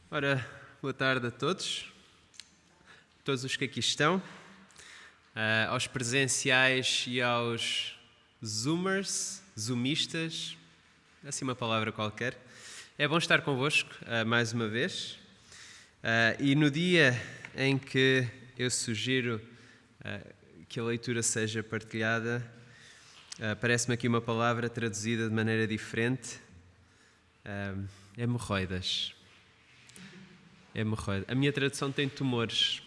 Ora, boa tarde a todos os que aqui estão, aos presenciais e aos zoomistas, assim uma palavra qualquer. É bom estar convosco mais uma vez. E no dia em que eu sugiro que a leitura seja partilhada, parece-me aqui uma palavra traduzida de maneira diferente. Hemorroidas. A minha tradução tem tumores.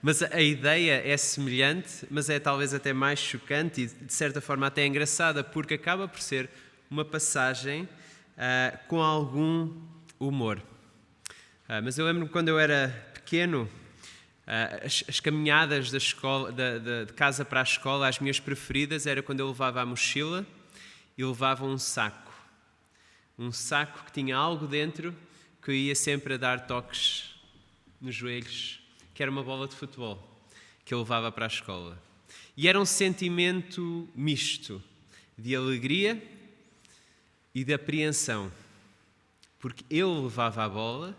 Mas a ideia é semelhante, mas é talvez até mais chocante e de certa forma até engraçada, porque acaba por ser uma passagem com algum humor. Mas eu lembro-me quando eu era pequeno, as caminhadas da escola, de casa para a escola, as minhas preferidas era quando eu levava a mochila e levava um saco. Um saco que tinha algo dentro que eu ia sempre a dar toques nos joelhos, que era uma bola de futebol, que eu levava para a escola. E era um sentimento misto, de alegria e de apreensão, porque eu levava a bola,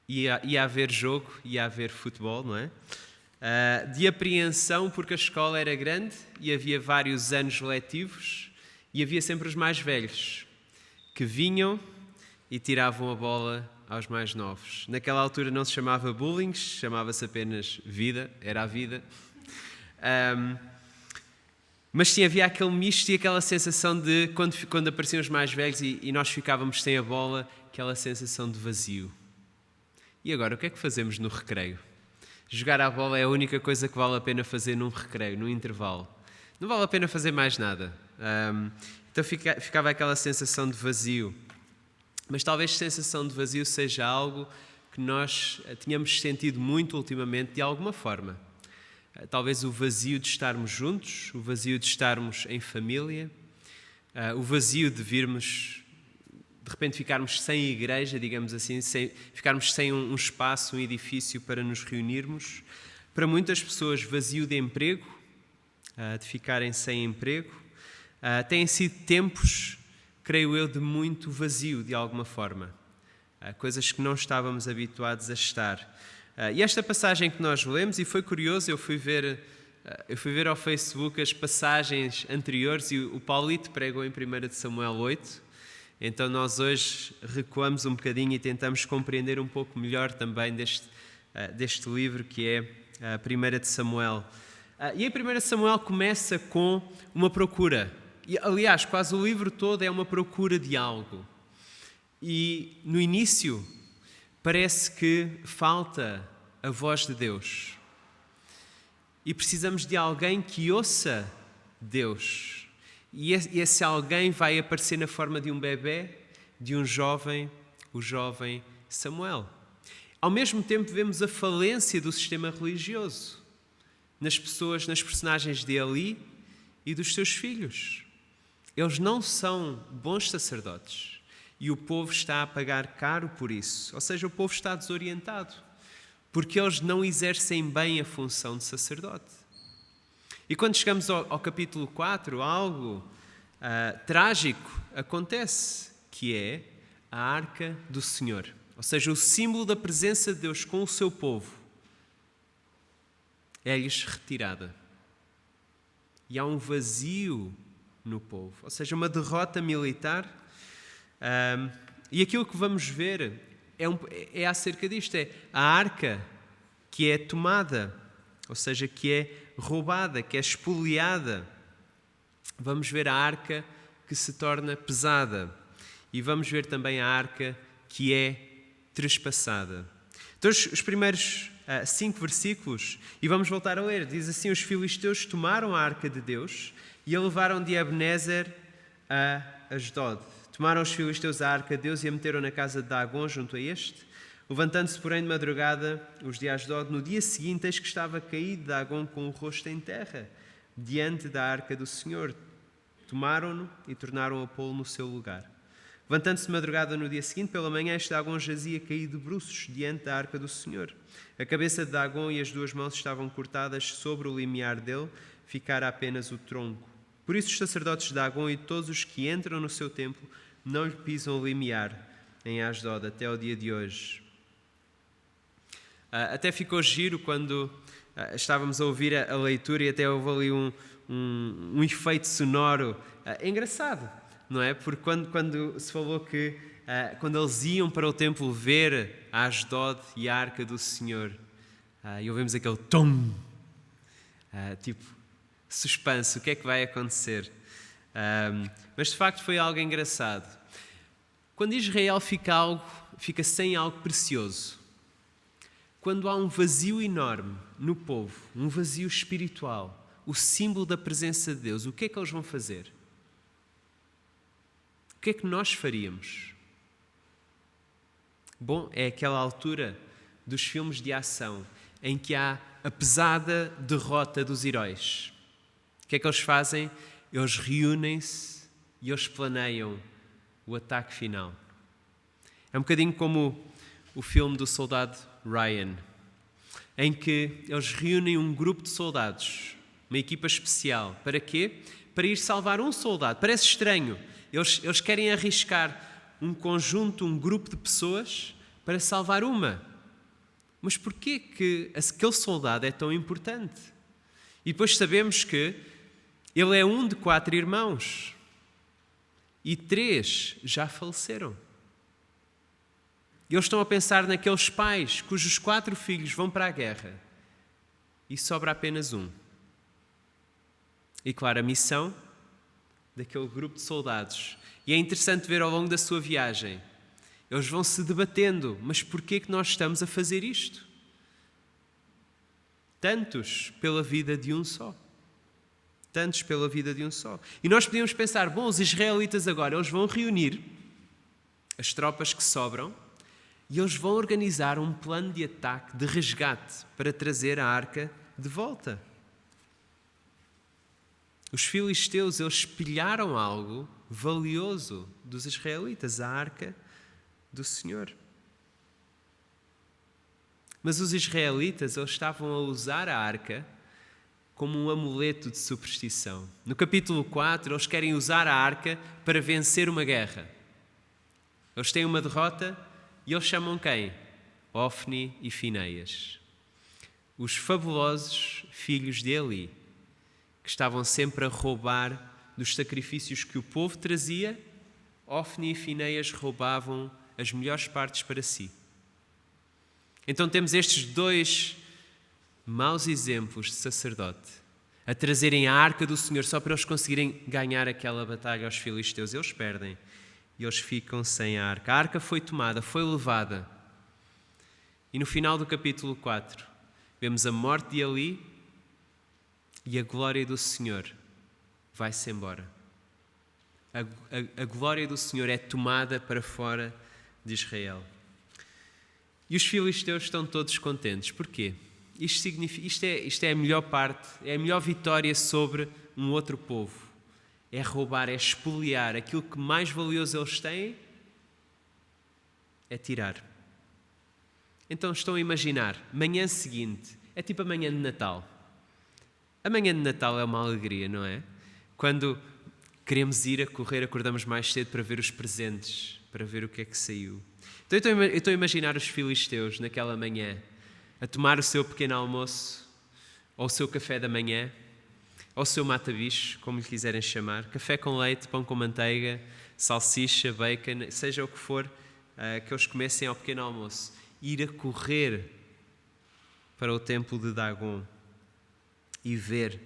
ia haver jogo, ia haver futebol, não é? De apreensão, porque a escola era grande e havia vários anos letivos e havia sempre os mais velhos, que vinham e tiravam a bola aos mais novos. Naquela altura não se chamava bullying, chamava-se apenas vida, era a vida. Mas sim, havia aquele misto e aquela sensação de, quando apareciam os mais velhos e nós ficávamos sem a bola, aquela sensação de vazio. E agora, o que é que fazemos no recreio? Jogar à bola é a única coisa que vale a pena fazer num recreio, num intervalo. Não vale a pena fazer mais nada. Então ficava aquela sensação de vazio. Mas talvez a sensação de vazio seja algo que nós tínhamos sentido muito ultimamente de alguma forma. Talvez o vazio de estarmos juntos, o vazio de estarmos em família, o vazio de virmos, de repente ficarmos sem igreja, digamos assim, ficarmos sem um espaço, um edifício para nos reunirmos. Para muitas pessoas, vazio de emprego, de ficarem sem emprego. Têm sido tempos, creio eu, de muito vazio, de alguma forma. Coisas que não estávamos habituados a estar. E esta passagem que nós lemos, e foi curioso, eu fui ver ao Facebook as passagens anteriores e o Paulito pregou em 1 Samuel 8. Então nós hoje recuamos um bocadinho e tentamos compreender um pouco melhor também deste livro que é 1 Samuel. E em 1 Samuel começa com uma procura. E, aliás, quase o livro todo é uma procura de algo. E no início parece que falta a voz de Deus. E precisamos de alguém que ouça Deus. E esse alguém vai aparecer na forma de um bebê, de um jovem, o jovem Samuel. Ao mesmo tempo vemos a falência do sistema religioso nas pessoas, nas personagens de Eli e dos seus filhos. Eles não são bons sacerdotes e o povo está a pagar caro por isso. Ou seja, o povo está desorientado porque eles não exercem bem a função de sacerdote. E quando chegamos ao capítulo 4, algo trágico acontece, que é a Arca do Senhor. Ou seja, o símbolo da presença de Deus com o seu povo é-lhes retirada. E há um vazio no povo, ou seja, uma derrota militar. E aquilo que vamos ver é acerca disto, é a arca que é tomada, ou seja, que é roubada, que é espoliada. Vamos ver a arca que se torna pesada e vamos ver também a arca que é trespassada. Então os primeiros 5 versículos, e vamos voltar a ler, diz assim: os filisteus tomaram a arca de Deus e a levaram de Ebenezer a Asdod. Tomaram os filisteus a arca de Deus e a meteram na casa de Dagom junto a este. Levantando-se, porém, de madrugada, os de Asdod, no dia seguinte, eis que estava caído Dagom com o rosto em terra, diante da arca do Senhor. Tomaram-no e tornaram a pô-lo no seu lugar. Levantando-se de madrugada no dia seguinte, pela manhã, este Dagom jazia caído de bruços diante da arca do Senhor. A cabeça de Dagom e as 2 mãos estavam cortadas sobre o limiar dele, ficara apenas o tronco. Por isso os sacerdotes de Dagom e todos os que entram no seu templo não lhe pisam o limiar, em Asdod até ao dia de hoje. Até ficou giro quando estávamos a ouvir a leitura e até houve ali um efeito sonoro engraçado, não é? Porque quando se falou que quando eles iam para o templo ver a Asdod e a Arca do Senhor, e ouvimos aquele tom, tipo suspense, o que é que vai acontecer? Mas de facto foi algo engraçado. Quando Israel fica sem algo precioso, quando há um vazio enorme no povo, um vazio espiritual, o símbolo da presença de Deus, o que é que eles vão fazer? O que é que nós faríamos? Bom, é aquela altura dos filmes de ação em que há a pesada derrota dos heróis. O que é que eles fazem? Eles reúnem-se e eles planeiam o ataque final. É um bocadinho como o filme do soldado Ryan, em que eles reúnem um grupo de soldados, uma equipa especial. Para quê? Para ir salvar um soldado. Parece estranho. Eles querem arriscar um conjunto, um grupo de pessoas para salvar uma. Mas porquê que aquele soldado é tão importante? E depois sabemos que ele é um de 4 irmãos e 3 já faleceram. E eles estão a pensar naqueles pais cujos 4 filhos vão para a guerra e sobra apenas um. E claro, a missão daquele grupo de soldados. E é interessante ver ao longo da sua viagem, eles vão se debatendo, mas porquê que nós estamos a fazer isto? Tantos pela vida de um só. Tantos pela vida de um só. E nós podíamos pensar, bom, os israelitas agora, eles vão reunir as tropas que sobram e eles vão organizar um plano de ataque, de resgate, para trazer a arca de volta. Os filisteus, eles espelharam algo valioso dos israelitas, a arca do Senhor. Mas os israelitas, eles estavam a usar a arca como um amuleto de superstição. No capítulo 4, eles querem usar a arca para vencer uma guerra. Eles têm uma derrota e eles chamam quem? Ofni e Finéias. Os fabulosos filhos de Eli, que estavam sempre a roubar dos sacrifícios que o povo trazia. Ofni e Finéias roubavam as melhores partes para si. Então temos estes 2 maus exemplos de sacerdote a trazerem a arca do Senhor só para eles conseguirem ganhar aquela batalha aos filisteus. Eles perdem e eles ficam sem a arca. A arca foi tomada, foi levada. E no final do capítulo 4, vemos a morte de Eli e a glória do Senhor vai-se embora. A glória do Senhor é tomada para fora de Israel. E os filisteus estão todos contentes. Porquê? Isto é a melhor parte, é a melhor vitória sobre um outro povo. É roubar, é expoliar. Aquilo que mais valioso eles têm é tirar. Então estão a imaginar, manhã seguinte, é tipo a manhã de Natal. A manhã de Natal é uma alegria, não é? Quando queremos ir a correr, acordamos mais cedo para ver os presentes, para ver o que é que saiu. Então eu estou a imaginar os filisteus naquela manhã a tomar o seu pequeno almoço, ou o seu café da manhã, ou o seu mata-bicho, como lhe quiserem chamar, café com leite, pão com manteiga, salsicha, bacon, seja o que for que eles comessem ao pequeno almoço. Ir a correr para o templo de Dagon e ver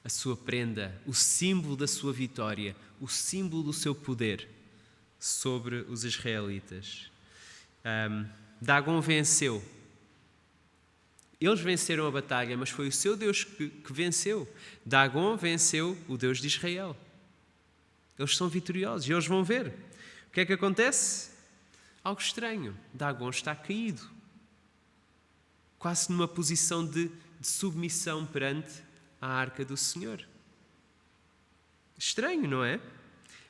a sua prenda, o símbolo da sua vitória, o símbolo do seu poder sobre os israelitas. Dagon venceu. Eles venceram a batalha, mas foi o seu Deus que venceu. Dagon venceu o Deus de Israel. Eles são vitoriosos e eles vão ver. O que é que acontece? Algo estranho. Dagon está caído. Quase numa posição de submissão perante a arca do Senhor. Estranho, não é?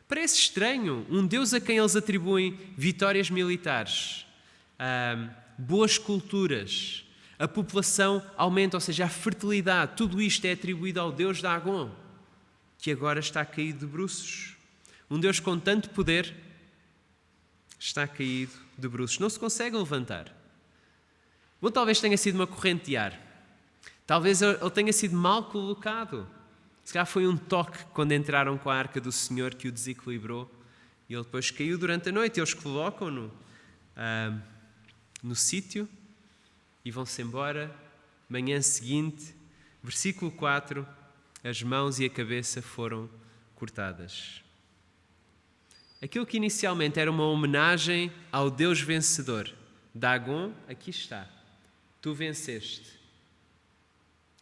Parece estranho um Deus a quem eles atribuem vitórias militares, boas culturas, a população aumenta, ou seja, a fertilidade, tudo isto é atribuído ao Deus Dagon, que agora está caído de bruços. Um Deus com tanto poder Está caído de bruços, não se consegue levantar. Bom, talvez tenha sido uma corrente de ar. Talvez ele tenha sido mal colocado. Se calhar foi um toque quando entraram com a arca do Senhor que o desequilibrou. E ele depois caiu durante a noite. Eles colocam-no no sítio e vão-se embora. Manhã seguinte, versículo 4, as mãos e a cabeça foram cortadas. Aquilo que inicialmente era uma homenagem ao Deus vencedor, Dagon, aqui está. Tu venceste.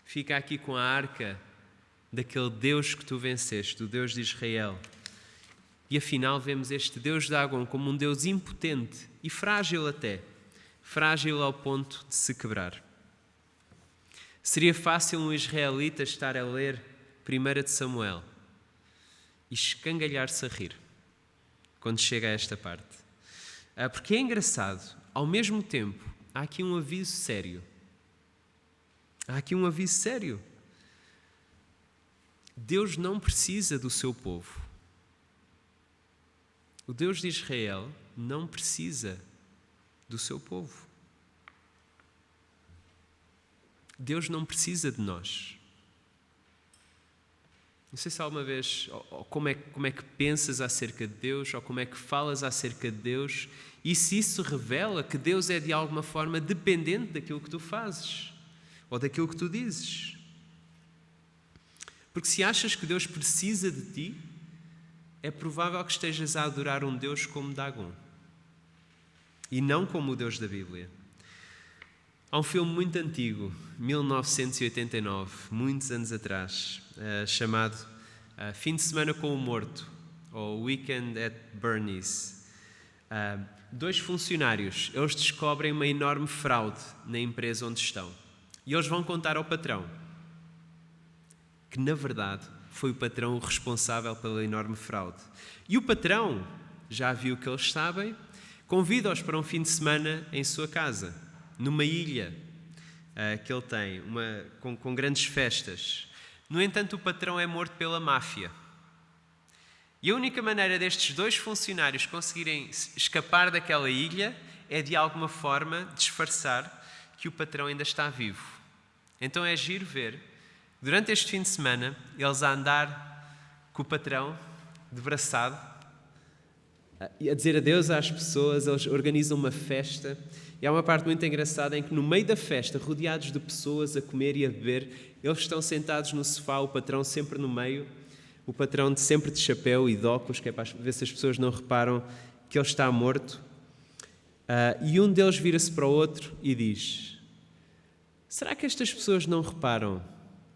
Fica aqui com a arca daquele Deus que tu venceste, o Deus de Israel. E afinal vemos este Deus de Dagon como um Deus impotente e frágil até. Frágil ao ponto de se quebrar. Seria fácil um israelita estar a ler 1 de Samuel e escangalhar-se a rir quando chega a esta parte. Porque é engraçado, ao mesmo tempo, há aqui um aviso sério. Há aqui um aviso sério. Deus não precisa do seu povo. O Deus de Israel não precisa do seu povo. Deus não precisa de nós. Não sei se alguma vez, ou como é que pensas acerca de Deus, ou como é que falas acerca de Deus, e se isso revela que Deus é de alguma forma dependente daquilo que tu fazes, ou daquilo que tu dizes. Porque se achas que Deus precisa de ti, é provável que estejas a adorar um Deus como Dagon, e não como o Deus da Bíblia. Há um filme muito antigo, 1989, muitos anos atrás, chamado Fim de Semana com o Morto, ou Weekend at Bernie's. Dois funcionários, eles descobrem uma enorme fraude na empresa onde estão. E eles vão contar ao patrão, que na verdade foi o patrão o responsável pela enorme fraude. E o patrão, já viu o que eles sabem, convida-os para um fim de semana em sua casa, numa ilha que ele tem, com grandes festas. No entanto, o patrão é morto pela máfia. E a única maneira destes dois funcionários conseguirem escapar daquela ilha é, de alguma forma, disfarçar que o patrão ainda está vivo. Então é giro ver, durante este fim de semana, eles a andar com o patrão, de braçado, a dizer adeus às pessoas. Eles organizam uma festa. E há uma parte muito engraçada em que, no meio da festa, rodeados de pessoas a comer e a beber, eles estão sentados no sofá, o patrão sempre no meio, o patrão sempre de chapéu e de óculos, que é para ver se as pessoas não reparam que ele está morto. E um deles vira-se para o outro e diz: será que estas pessoas não reparam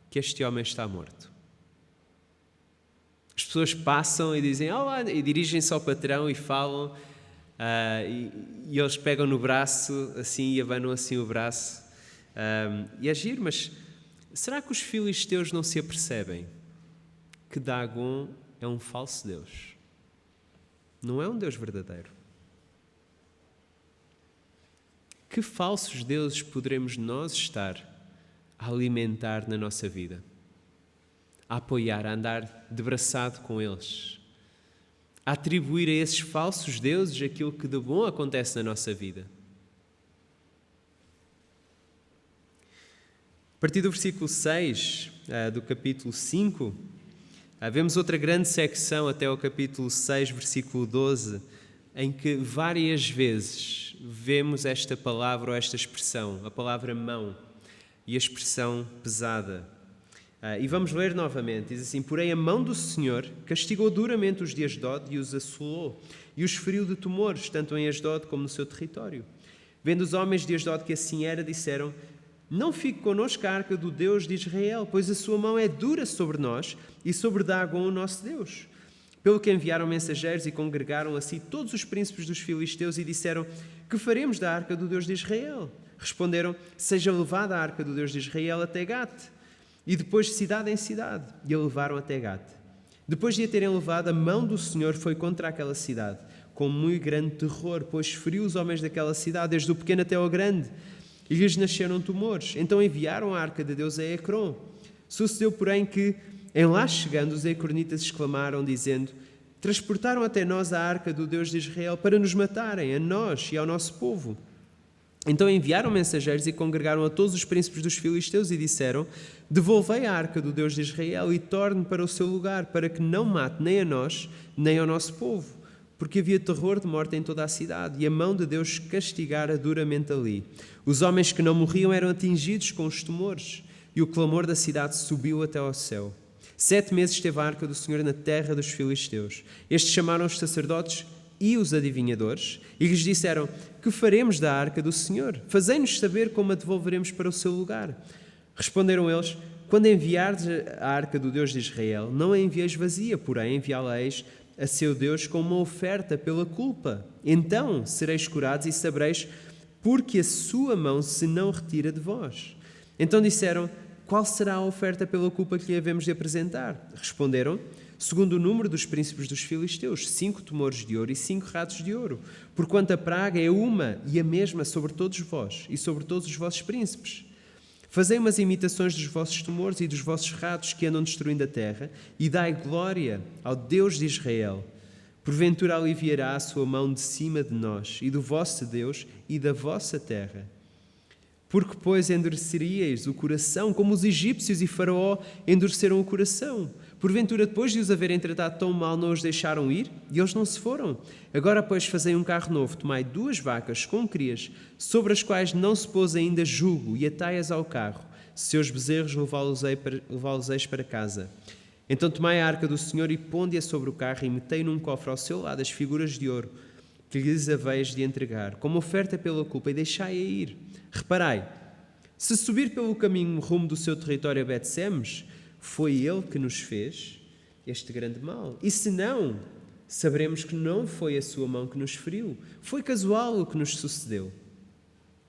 que este homem está morto? As pessoas passam e dizem olá, e dirigem-se ao patrão e falam, e eles pegam no braço assim e abanam assim o braço. E é giro, mas será que os filisteus não se apercebem que Dagon é um falso Deus? Não é um Deus verdadeiro. Que falsos deuses poderemos nós estar a alimentar na nossa vida? A apoiar, a andar de braçado com eles? A atribuir a esses falsos deuses aquilo que de bom acontece na nossa vida? A partir do versículo 6 do capítulo 5, vemos outra grande secção até ao capítulo 6, versículo 12, em que várias vezes vemos esta palavra ou esta expressão, a palavra mão e a expressão pesada. E vamos ler novamente, diz assim: porém a mão do Senhor castigou duramente os de Asdod e os assolou, e os feriu de tumores, tanto em Asdod como no seu território. Vendo os homens de Asdod que assim era, disseram: não fique connosco a arca do Deus de Israel, pois a sua mão é dura sobre nós e sobre Dagon, o nosso Deus. Pelo que enviaram mensageiros e congregaram a si todos os príncipes dos filisteus e disseram: que faremos da arca do Deus de Israel? Responderam: seja levada a arca do Deus de Israel até Gate. E depois de cidade em cidade, e a levaram até Gate. Depois de a terem levado, a mão do Senhor foi contra aquela cidade, com muito grande terror, pois feriu os homens daquela cidade, desde o pequeno até ao grande, e lhes nasceram tumores. Então enviaram a arca de Deus a Ecrom. Sucedeu, porém, que, em lá chegando, os ecronitas exclamaram, dizendo: Transportaram até nós a arca do Deus de Israel para nos matarem, a nós e ao nosso povo. Então enviaram mensageiros e congregaram a todos os príncipes dos filisteus e disseram: devolvei a arca do Deus de Israel e torne para o seu lugar, para que não mate nem a nós, nem ao nosso povo. Porque havia terror de morte em toda a cidade, e a mão de Deus castigara duramente ali. Os homens que não morriam eram atingidos com os tumores, e o clamor da cidade subiu até ao céu. 7 meses esteve a arca do Senhor na terra dos filisteus. Estes chamaram os sacerdotes e os adivinhadores, e lhes disseram: que faremos da arca do Senhor? Fazei-nos saber como a devolveremos para o seu lugar. Responderam eles: quando enviardes a arca do Deus de Israel, não a envieis vazia, porém enviá-la-eis a seu Deus com uma oferta pela culpa. Então sereis curados e sabereis porque a sua mão se não retira de vós. Então disseram: qual será a oferta pela culpa que lhe havemos de apresentar? Responderam: segundo o número dos príncipes dos filisteus, 5 tumores de ouro e 5 ratos de ouro, porquanto a praga é uma e a mesma sobre todos vós e sobre todos os vossos príncipes. Fazei umas imitações dos vossos tumores e dos vossos ratos que andam destruindo a terra, e dai glória ao Deus de Israel. Porventura aliviará a sua mão de cima de nós, e do vosso Deus e da vossa terra. Porque, pois, endureceríeis o coração, como os egípcios e Faraó endureceram o coração? Porventura, depois de os haverem tratado tão mal, não os deixaram ir? E eles não se foram? Agora, pois, fazei um carro novo, tomai 2 vacas com crias, sobre as quais não se pôs ainda jugo, e atai-as ao carro. Seus bezerros levá-los-eis para casa. Então tomai a arca do Senhor e ponde-a sobre o carro, e metei num cofre ao seu lado as figuras de ouro, que lhes haveis de entregar, como oferta pela culpa, e deixai-a ir. Reparai, se subir pelo caminho rumo do seu território a Bet-Semes, foi ele que nos fez este grande mal. E se não, saberemos que não foi a sua mão que nos feriu. Foi casual o que nos sucedeu.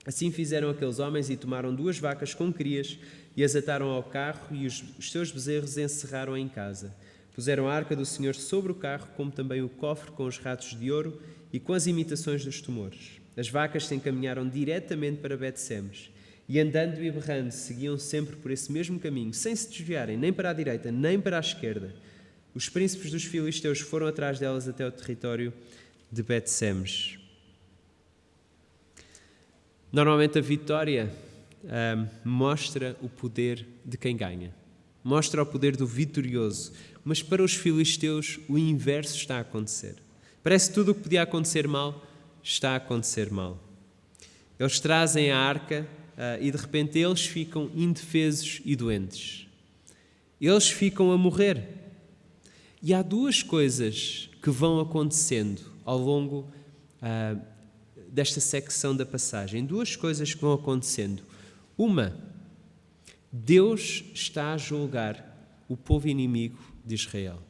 Assim fizeram aqueles homens e tomaram 2 vacas com crias e as ataram ao carro e os seus bezerros encerraram em casa. Puseram a arca do Senhor sobre o carro, como também o cofre com os ratos de ouro e com as imitações dos tumores. As vacas se encaminharam diretamente para Bet-Semes e, andando e berrando, seguiam sempre por esse mesmo caminho, sem se desviarem nem para a direita nem para a esquerda. Os príncipes dos filisteus foram atrás delas até o território de Bet-Semes. Normalmente a vitória mostra o poder de quem ganha. Mostra o poder do vitorioso. Mas para os filisteus o inverso está a acontecer. Parece que tudo o que podia acontecer mal está a acontecer mal. Eles trazem a arca e de repente eles ficam indefesos e doentes. Eles ficam a morrer. E há 2 coisas que vão acontecendo ao longo desta secção da passagem. 2 coisas que vão acontecendo. Uma, Deus está a julgar o povo inimigo de Israel.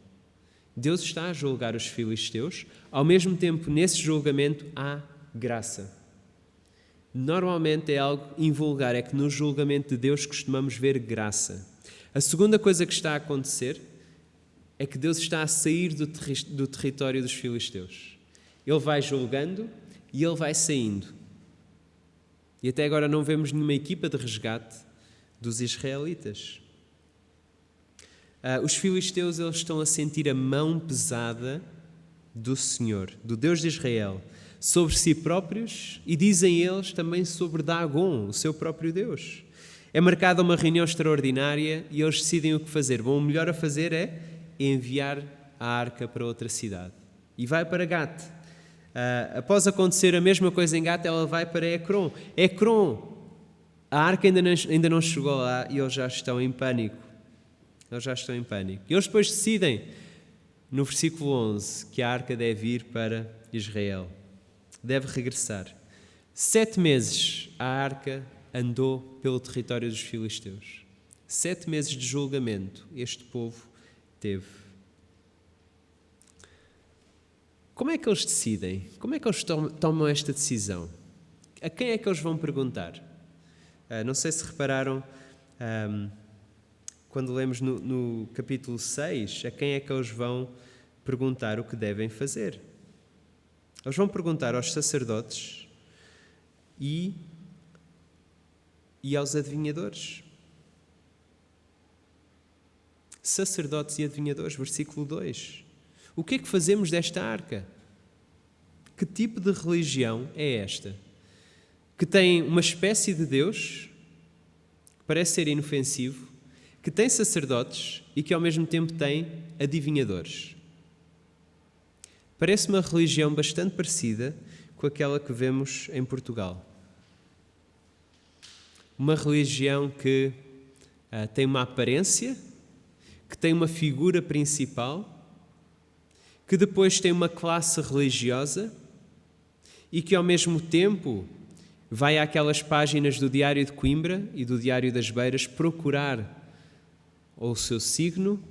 Deus está a julgar os filisteus, ao mesmo tempo, nesse julgamento, há graça. Normalmente é algo invulgar, é que no julgamento de Deus costumamos ver graça. A segunda coisa que está a acontecer é que Deus está a sair do território dos filisteus. Ele vai julgando e ele vai saindo. E até agora não vemos nenhuma equipa de resgate dos israelitas. Os filisteus eles estão a sentir a mão pesada do Senhor, do Deus de Israel, sobre si próprios e dizem eles também sobre Dagon, o seu próprio Deus. É marcada uma reunião extraordinária e eles decidem o que fazer. Bom, o melhor a fazer é enviar a arca para outra cidade. E vai para Gat. Após acontecer a mesma coisa em Gat, ela vai para Ecrom. Ecrom, a arca ainda não chegou lá e eles já estão em pânico. Eles já estão em pânico. E eles depois decidem, no versículo 11, que a arca deve ir para Israel. Deve regressar. 7 meses a arca andou pelo território dos filisteus. 7 meses de julgamento este povo teve. Como é que eles decidem? Como é que eles tomam esta decisão? A quem é que eles vão perguntar? Não sei se repararam, quando lemos no capítulo 6, a quem é que eles vão perguntar o que devem fazer? Eles vão perguntar aos sacerdotes e aos adivinhadores. Sacerdotes e adivinhadores, versículo 2. O que é que fazemos desta arca? Que tipo de religião é esta? Que tem uma espécie de Deus, que parece ser inofensivo, que tem sacerdotes e que ao mesmo tempo tem adivinhadores. Parece uma religião bastante parecida com aquela que vemos em Portugal. Uma religião que tem uma aparência, que tem uma figura principal, que depois tem uma classe religiosa e que ao mesmo tempo vai àquelas páginas do Diário de Coimbra e do Diário das Beiras procurar ou o seu signo,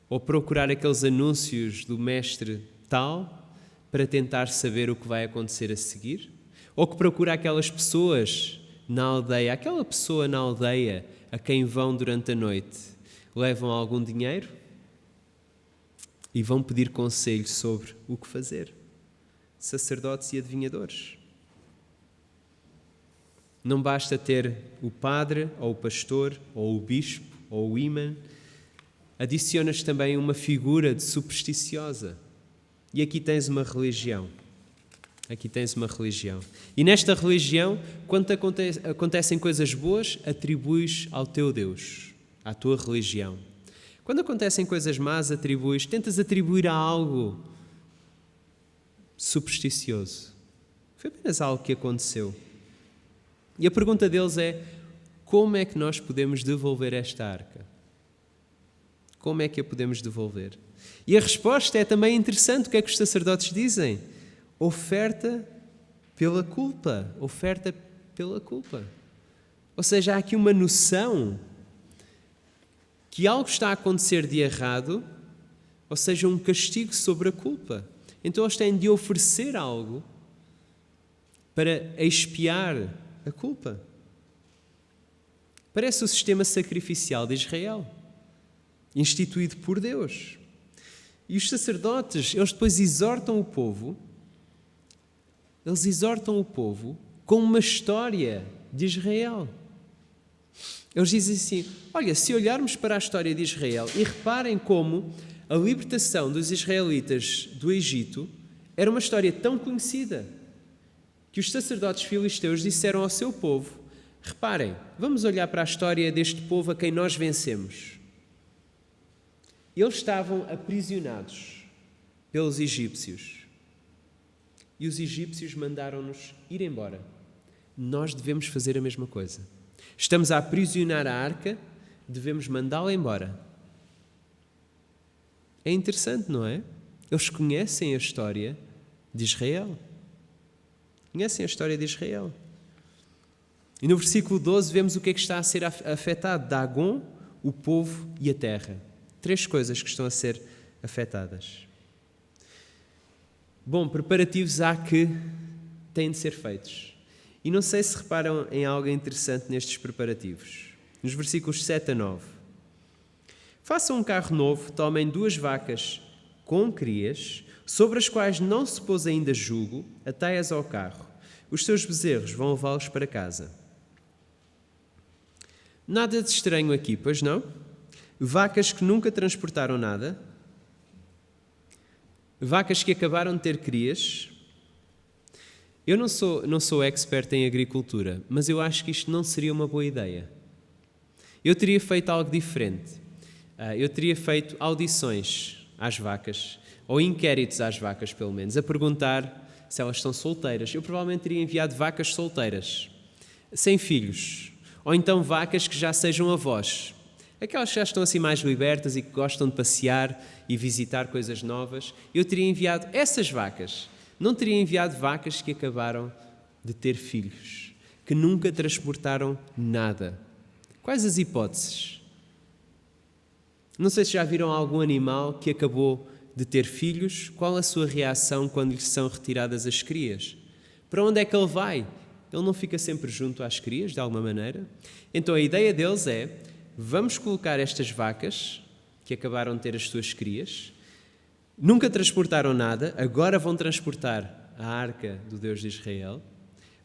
ou procurar aqueles anúncios do mestre tal para tentar saber o que vai acontecer a seguir, ou que procura aquelas pessoas na aldeia, aquela pessoa na aldeia a quem vão durante a noite, levam algum dinheiro e vão pedir conselho sobre o que fazer. Sacerdotes e adivinhadores. Não basta ter o padre, ou o pastor, ou o bispo, ou o ímã. Adicionas também uma figura de supersticiosa. E aqui tens uma religião. Aqui tens uma religião. E nesta religião, quando acontecem coisas boas, atribuis ao teu Deus, à tua religião. Quando acontecem coisas más, tentas atribuir a algo supersticioso. Foi apenas algo que aconteceu. E a pergunta deles é: como é que nós podemos devolver esta arca? Como é que a podemos devolver? E a resposta é também interessante. O que é que os sacerdotes dizem? Oferta pela culpa. Oferta pela culpa. Ou seja, há aqui uma noção que algo está a acontecer de errado, ou seja, um castigo sobre a culpa. Então eles têm de oferecer algo para expiar a culpa. Parece o sistema sacrificial de Israel, instituído por Deus. E os sacerdotes, eles depois exortam o povo com uma história de Israel. Eles dizem assim: olha, se olharmos para a história de Israel e reparem como a libertação dos israelitas do Egito era uma história tão conhecida que os sacerdotes filisteus disseram ao seu povo: reparem, vamos olhar para a história deste povo a quem nós vencemos. Eles estavam aprisionados pelos egípcios e os egípcios mandaram-nos ir embora. Nós devemos fazer a mesma coisa. Estamos a aprisionar a arca, devemos mandá-la embora. É interessante, não é? Eles conhecem a história de Israel. Conhecem a história de Israel. E no versículo 12 vemos o que é que está a ser afetado: Dagon, o povo e a terra. 3 coisas que estão a ser afetadas. Bom, preparativos há que têm de ser feitos. E não sei se reparam em algo interessante nestes preparativos. Nos versículos 7 a 9. Façam um carro novo, tomem 2 vacas com crias, sobre as quais não se pôs ainda jugo, atai-as ao carro. Os seus bezerros vão levá-los para casa. Nada de estranho aqui, pois não? Vacas que nunca transportaram nada, vacas que acabaram de ter crias. Eu não sou expert em agricultura, mas eu acho que isto não seria uma boa ideia. Eu teria feito algo diferente. Eu teria feito audições às vacas, ou inquéritos às vacas, pelo menos, a perguntar se elas estão solteiras. Eu provavelmente teria enviado vacas solteiras, sem filhos, ou então vacas que já sejam avós. Aquelas que já estão assim mais libertas e que gostam de passear e visitar coisas novas. Eu teria enviado essas vacas. Não teria enviado vacas que acabaram de ter filhos, que nunca transportaram nada. Quais as hipóteses? Não sei se já viram algum animal que acabou de ter filhos. Qual a sua reação quando lhes são retiradas as crias? Para onde é que ele vai? Ele não fica sempre junto às crias, de alguma maneira? Então a ideia deles é: vamos colocar estas vacas que acabaram de ter as suas crias, nunca transportaram nada, agora vão transportar a arca do Deus de Israel,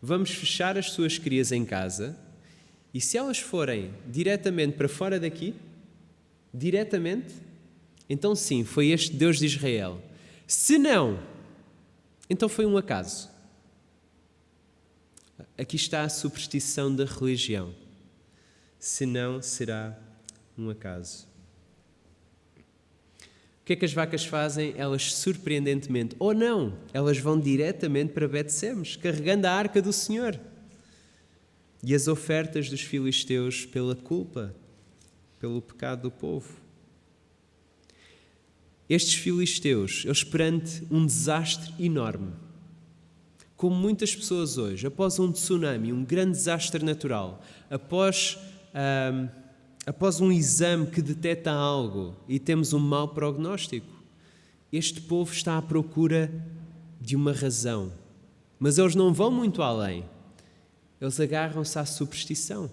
vamos fechar as suas crias em casa, e se elas forem diretamente para fora daqui, diretamente, então sim, foi este Deus de Israel. Se não, então foi um acaso. Aqui está a superstição da religião. Se não, será um acaso. O que é que as vacas fazem? Elas, surpreendentemente, ou não, elas vão diretamente para Bet-Semes, carregando a arca do Senhor. E as ofertas dos filisteus pela culpa, pelo pecado do povo. Estes filisteus, eles perante um desastre enorme, como muitas pessoas hoje, após um tsunami, um grande desastre natural, após um exame que detecta algo e temos um mau prognóstico, este povo está à procura de uma razão. Mas eles não vão muito além. Eles agarram-se à superstição.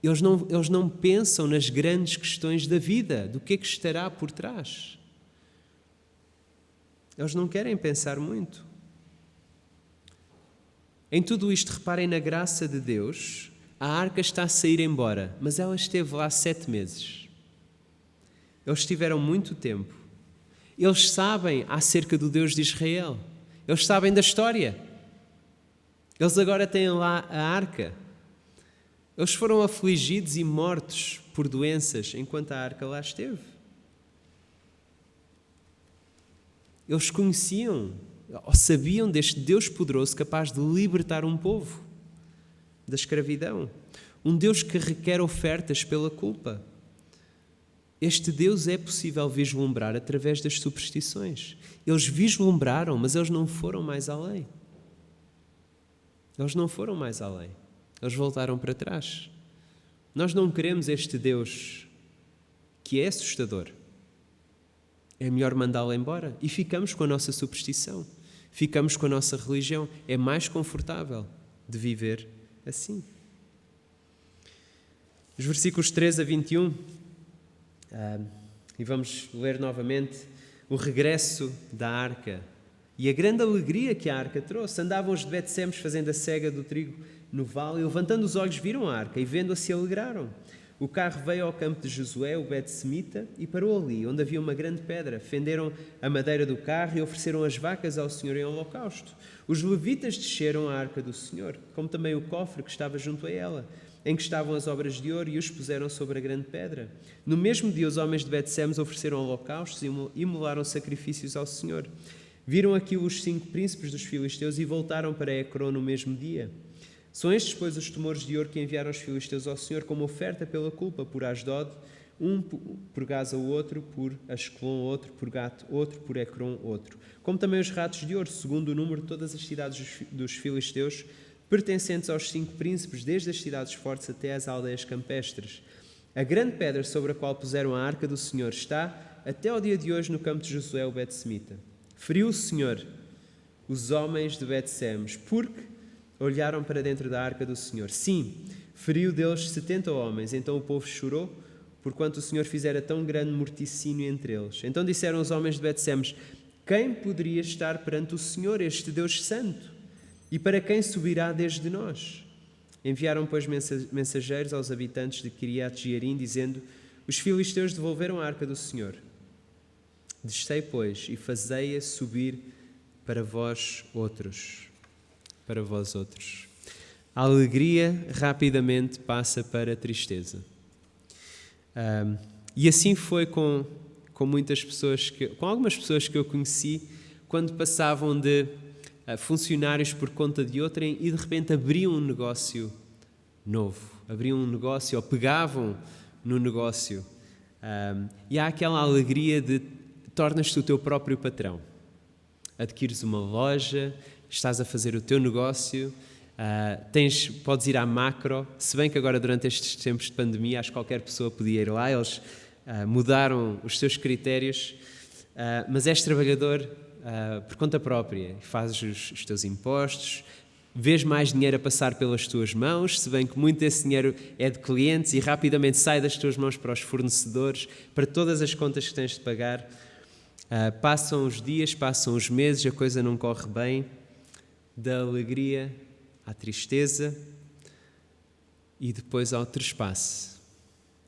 Eles não pensam nas grandes questões da vida, do que é que estará por trás. Eles não querem pensar muito. Em tudo isto, reparem na graça de Deus. A arca está a sair embora, mas ela esteve lá 7 meses. Eles tiveram muito tempo. Eles sabem acerca do Deus de Israel. Eles sabem da história. Eles agora têm lá a arca. Eles foram afligidos e mortos por doenças enquanto a arca lá esteve. Eles conheciam, ou sabiam deste Deus poderoso capaz de libertar um povo da escravidão. Um Deus que requer ofertas pela culpa. Este Deus é possível vislumbrar através das superstições. Eles vislumbraram, mas eles não foram mais além. Eles não foram mais além. Eles voltaram para trás. Nós não queremos este Deus que é assustador. É melhor mandá-lo embora e ficamos com a nossa superstição. Ficamos com a nossa religião. É mais confortável de viver assim. Os versículos 13 a 21, e vamos ler novamente o regresso da arca e a grande alegria que a arca trouxe. Andavam os de Bet-Semes fazendo a cega do trigo no vale e, levantando os olhos, viram a arca e, vendo-a, se alegraram. O carro veio ao campo de Josué, o Bet-Semita, e parou ali, onde havia uma grande pedra. Fenderam a madeira do carro e ofereceram as vacas ao Senhor em holocausto. Os levitas desceram a arca do Senhor, como também o cofre que estava junto a ela, em que estavam as obras de ouro, e os puseram sobre a grande pedra. No mesmo dia, os homens de Bet-Semes ofereceram holocaustos e imolaram sacrifícios ao Senhor. Viram aquilo os 5 príncipes dos filisteus e voltaram para Ecrón no mesmo dia. São estes, pois, os temores de ouro que enviaram os filisteus ao Senhor como oferta pela culpa, por Asdod, um por Gaza o outro, por Ascalon outro, por Gat outro, por Ecrón outro. Como também os ratos de ouro, segundo o número de todas as cidades dos filisteus, pertencentes aos 5 príncipes, desde as cidades fortes até às aldeias campestres. A grande pedra sobre a qual puseram a arca do Senhor está, até ao dia de hoje, no campo de Josué, o Bet-Semita. Feriu o Senhor os homens de Bet-Semes, porque olharam para dentro da arca do Senhor. Sim, feriu deles 70 homens. Então o povo chorou, porquanto o Senhor fizera tão grande morticínio entre eles. Então disseram os homens de Bet-Semes: quem poderia estar perante o Senhor, este Deus santo? E para quem subirá desde nós? Enviaram, pois, mensageiros aos habitantes de Kiriat-Jearim, dizendo: os filisteus devolveram a arca do Senhor. Descei, pois, e fazei-a subir para vós outros. Para vós outros. A alegria rapidamente passa para a tristeza. E assim foi com muitas pessoas, com algumas pessoas que eu conheci, quando passavam de funcionários por conta de outrem e de repente abriam um negócio novo. Abriam um negócio ou pegavam no negócio. E há aquela alegria de tornas-te o teu próprio patrão. Adquires uma loja, estás a fazer o teu negócio, podes ir à Macro, se bem que agora durante estes tempos de pandemia acho que qualquer pessoa podia ir lá, eles mudaram os seus critérios, mas és trabalhador por conta própria, fazes os teus impostos, vês mais dinheiro a passar pelas tuas mãos, se bem que muito desse dinheiro é de clientes e rapidamente sai das tuas mãos para os fornecedores, para todas as contas que tens de pagar. Passam os dias, passam os meses, a coisa não corre bem, da alegria à tristeza e depois ao trespasse.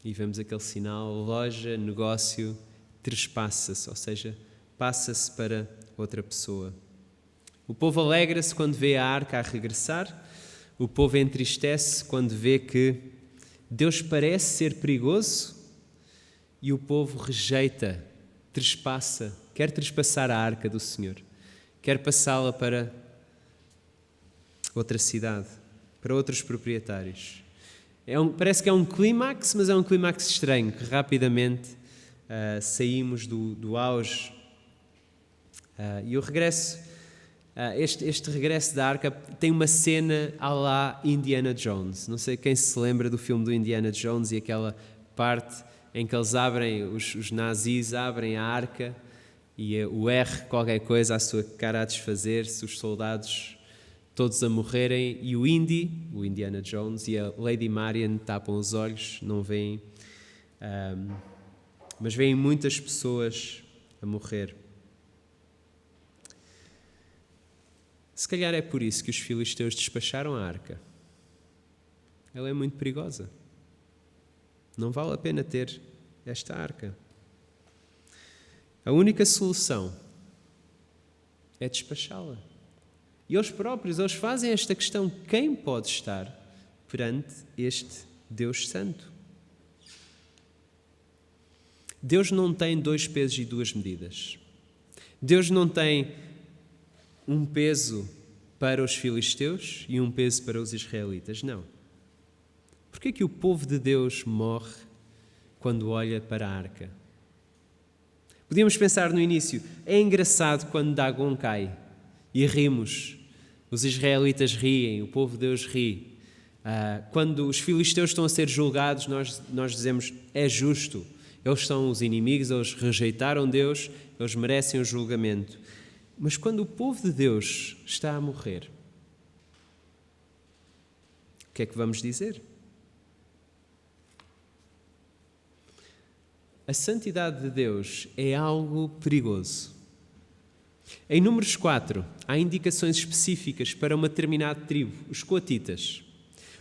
E vemos aquele sinal: loja, negócio, trespassa-se, ou seja, passa-se para outra pessoa. O povo alegra-se quando vê a arca a regressar, o povo entristece quando vê que Deus parece ser perigoso e o povo rejeita, trespassa, quer trespassar a arca do Senhor, quer passá-la para outra cidade, para outros proprietários. Parece que é um clímax, mas é um clímax estranho, que rapidamente saímos do auge. E o regresso, este regresso da arca tem uma cena à la Indiana Jones. Não sei quem se lembra do filme do Indiana Jones e aquela parte em que eles abrem, os nazis abrem a arca e o R qualquer coisa, a sua cara a desfazer-se, os soldados todos a morrerem e o Indiana Jones e a Lady Marian tapam os olhos, não veem, mas veem muitas pessoas a morrer. Se calhar é por isso que os filisteus despacharam a arca. Ela é muito perigosa. Não vale a pena ter esta arca. A única solução é despachá-la. E eles próprios, eles fazem esta questão: quem pode estar perante este Deus Santo? Deus não tem 2 pesos e 2 medidas. Deus não tem um peso para os filisteus e um peso para os israelitas. Não. Por que é que o povo de Deus morre quando olha para a arca? Podíamos pensar no início, é engraçado quando Dagon cai e rimos. Os israelitas riem, o povo de Deus ri. Quando os filisteus estão a ser julgados, nós dizemos, é justo. Eles são os inimigos, eles rejeitaram Deus, eles merecem o julgamento. Mas quando o povo de Deus está a morrer, o que é que vamos dizer? A santidade de Deus é algo perigoso. Em Números 4, há indicações específicas para uma determinada tribo, os coatitas.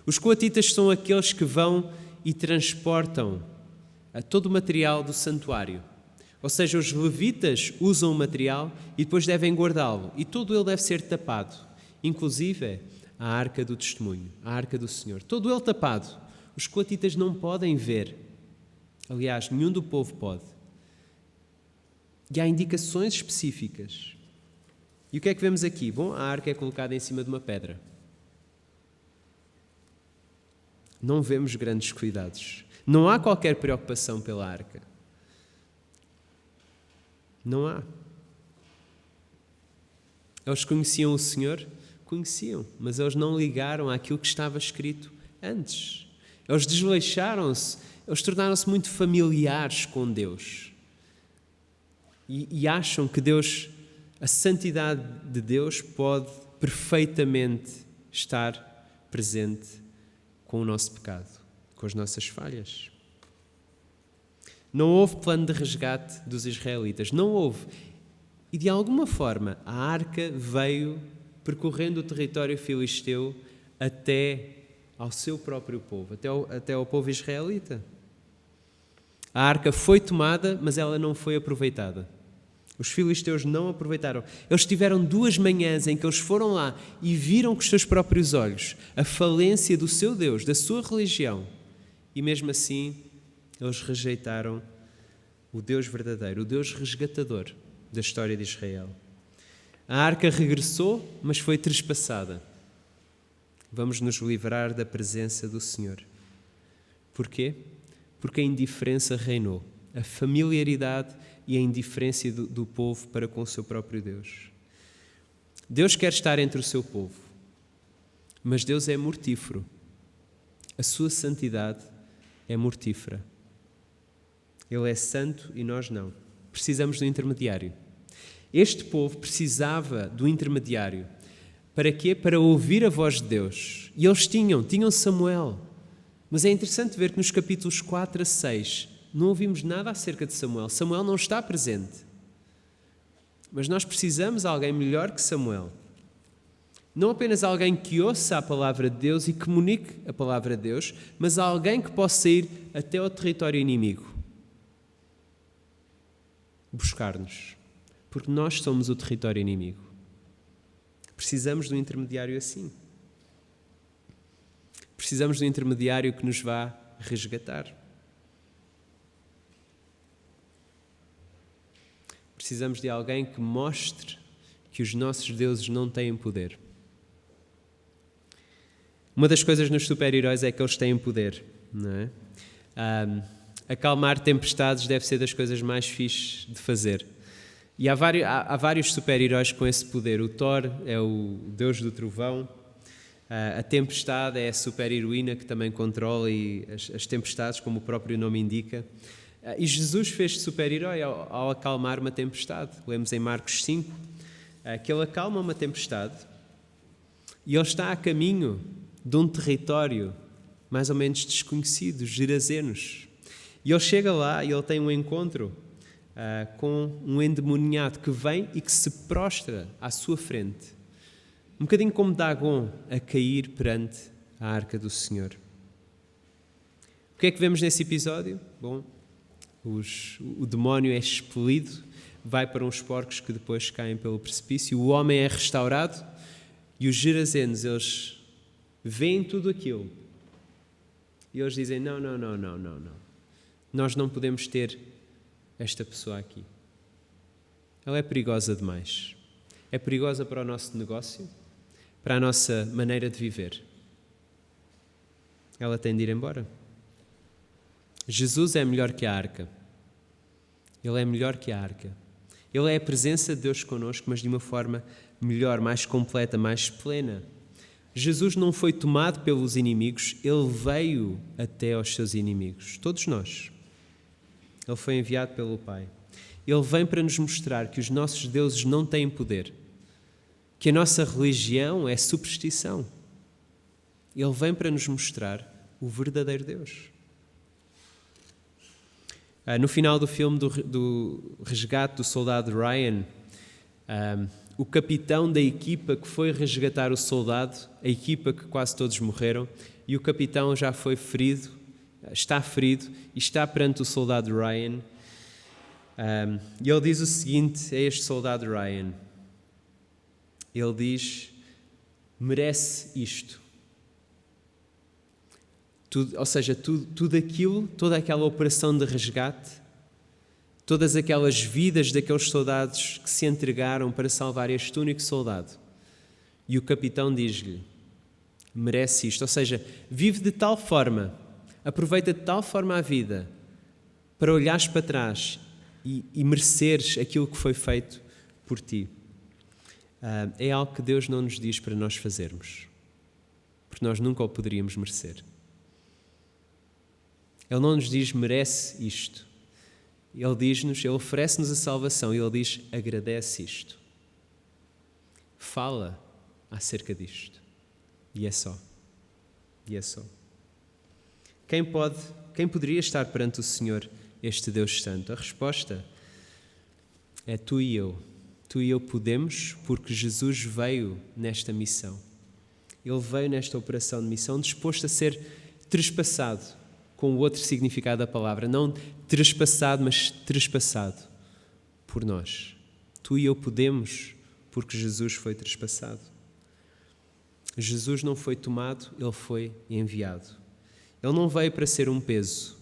Os coatitas são aqueles que vão e transportam todo o material do santuário. Ou seja, os levitas usam o material e depois devem guardá-lo. E todo ele deve ser tapado, inclusive a arca do testemunho, a arca do Senhor. Todo ele tapado. Os coatitas não podem ver. Aliás, nenhum do povo pode. E há indicações específicas. E o que é que vemos aqui? Bom, a arca é colocada em cima de uma pedra. Não vemos grandes cuidados. Não há qualquer preocupação pela arca. Não há. Eles conheciam o Senhor? Conheciam, mas eles não ligaram àquilo que estava escrito antes. Eles desleixaram-se, eles tornaram-se muito familiares com Deus. E acham que Deus, a santidade de Deus pode perfeitamente estar presente com o nosso pecado, com as nossas falhas. Não houve plano de resgate dos israelitas, não houve. E de alguma forma a arca veio percorrendo o território filisteu até ao seu próprio povo, até ao povo israelita. A arca foi tomada, mas ela não foi aproveitada. Os filisteus não aproveitaram. Eles tiveram 2 manhãs em que eles foram lá e viram com os seus próprios olhos a falência do seu Deus, da sua religião. E mesmo assim, eles rejeitaram o Deus verdadeiro, o Deus resgatador da história de Israel. A arca regressou, mas foi trespassada. Vamos nos livrar da presença do Senhor. Porquê? Porque a indiferença reinou. A familiaridade e a indiferença do povo para com o seu próprio Deus. Deus quer estar entre o seu povo, mas Deus é mortífero. A sua santidade é mortífera. Ele é santo e nós não. Precisamos do intermediário. Este povo precisava do intermediário. Para quê? Para ouvir a voz de Deus. E eles tinham Samuel. Mas é interessante ver que nos capítulos 4 a 6 não ouvimos nada acerca de Samuel. Samuel não está presente. Mas nós precisamos de alguém melhor que Samuel. Não apenas alguém que ouça a palavra de Deus e comunique a palavra de Deus, mas alguém que possa ir até ao território inimigo. buscar-nos, porque nós somos o território inimigo. Precisamos de um intermediário assim. Precisamos de um intermediário que nos vá resgatar. Precisamos de alguém que mostre que os nossos deuses não têm poder. Uma das coisas nos super-heróis é que eles têm poder, não é? Acalmar tempestades deve ser das coisas mais fixes de fazer. E há vários super-heróis com esse poder. O Thor é o deus do trovão. A tempestade é a super-heroína que também controla as tempestades, como o próprio nome indica. E Jesus fez super-herói ao acalmar uma tempestade. Lemos em Marcos 5 que ele acalma uma tempestade e ele está a caminho de um território mais ou menos desconhecido, os Gerazenos. E ele chega lá e ele tem um encontro com um endemoniado que vem e que se prostra à sua frente. Um bocadinho como Dagon a cair perante a arca do Senhor. O que é que vemos nesse episódio? Bom, o demónio é expelido, vai para uns porcos que depois caem pelo precipício, o homem é restaurado e os Gerazenos, eles veem tudo aquilo e eles dizem, não. Nós não podemos ter esta pessoa aqui. Ela é perigosa demais. É perigosa para o nosso negócio, para a nossa maneira de viver. Ela tem de ir embora. Jesus é melhor que a arca. Ele é melhor que a arca. Ele é a presença de Deus connosco, mas de uma forma melhor, mais completa, mais plena. Jesus não foi tomado pelos inimigos, ele veio até aos seus inimigos, todos nós. Ele foi enviado pelo Pai. Ele vem para nos mostrar que os nossos deuses não têm poder, que a nossa religião é superstição. Ele vem para nos mostrar o verdadeiro Deus. No final do filme do resgate do soldado Ryan, o capitão da equipa que foi resgatar o soldado, a equipa que quase todos morreram, e o capitão já foi ferido, está ferido e está perante o soldado Ryan. E ele diz o seguinte a este soldado Ryan. Ele diz, merece isto. Tudo, ou seja, tudo aquilo, toda aquela operação de resgate, todas aquelas vidas daqueles soldados que se entregaram para salvar este único soldado. E o capitão diz-lhe, merece isto. Ou seja, vive de tal forma, aproveita de tal forma a vida para olhares para trás e mereceres aquilo que foi feito por ti. É algo que Deus não nos diz para nós fazermos, porque nós nunca o poderíamos merecer. Ele não nos diz, merece isto. Ele diz-nos, ele oferece-nos a salvação e ele diz, agradece isto. Fala acerca disto. E é só. E é só. Quem poderia estar perante o Senhor, este Deus Santo? A resposta é tu e eu. Tu e eu podemos, porque Jesus veio nesta missão. Ele veio nesta operação de missão disposto a ser trespassado, com o outro significado da palavra. Não trespassado, mas trespassado por nós. Tu e eu podemos, porque Jesus foi trespassado. Jesus não foi tomado, ele foi enviado. Ele não veio para ser um peso.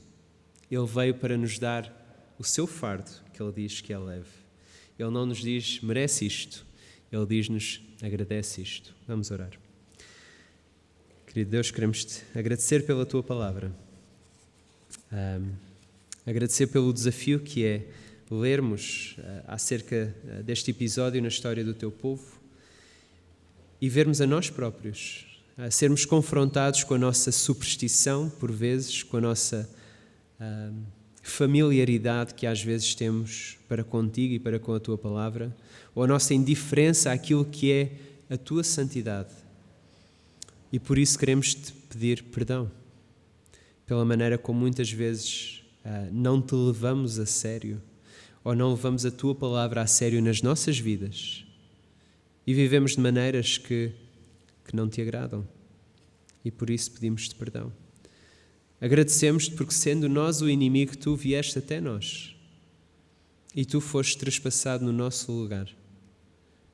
Ele veio para nos dar o seu fardo, que ele diz que é leve. Ele não nos diz, merece isto. Ele diz-nos, agradece isto. Vamos orar. Querido Deus, queremos-te agradecer pela tua palavra. Agradecer pelo desafio que é lermos acerca deste episódio na história do teu povo e vermos a nós próprios, sermos confrontados com a nossa superstição, por vezes, com a nossa familiaridade que às vezes temos para contigo e para com a tua palavra, ou a nossa indiferença àquilo que é a tua santidade. E por isso queremos-te pedir perdão pela maneira como muitas vezes não te levamos a sério ou não levamos a tua palavra a sério nas nossas vidas e vivemos de maneiras que não te agradam. E por isso pedimos-te perdão. Agradecemos-te porque, sendo nós o inimigo, tu vieste até nós. e tu foste trespassado no nosso lugar,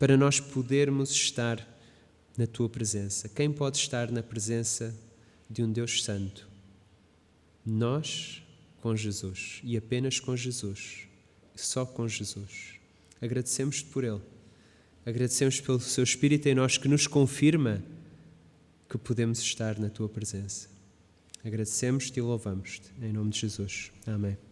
para nós podermos estar na tua presença. Quem pode estar na presença de um Deus Santo? Nós, com Jesus, e apenas com Jesus, só com Jesus. Agradecemos-te por Ele. Agradecemos pelo Seu Espírito em nós que nos confirma que podemos estar na tua presença. Agradecemos-te e louvamos-te. Em nome de Jesus. Amém.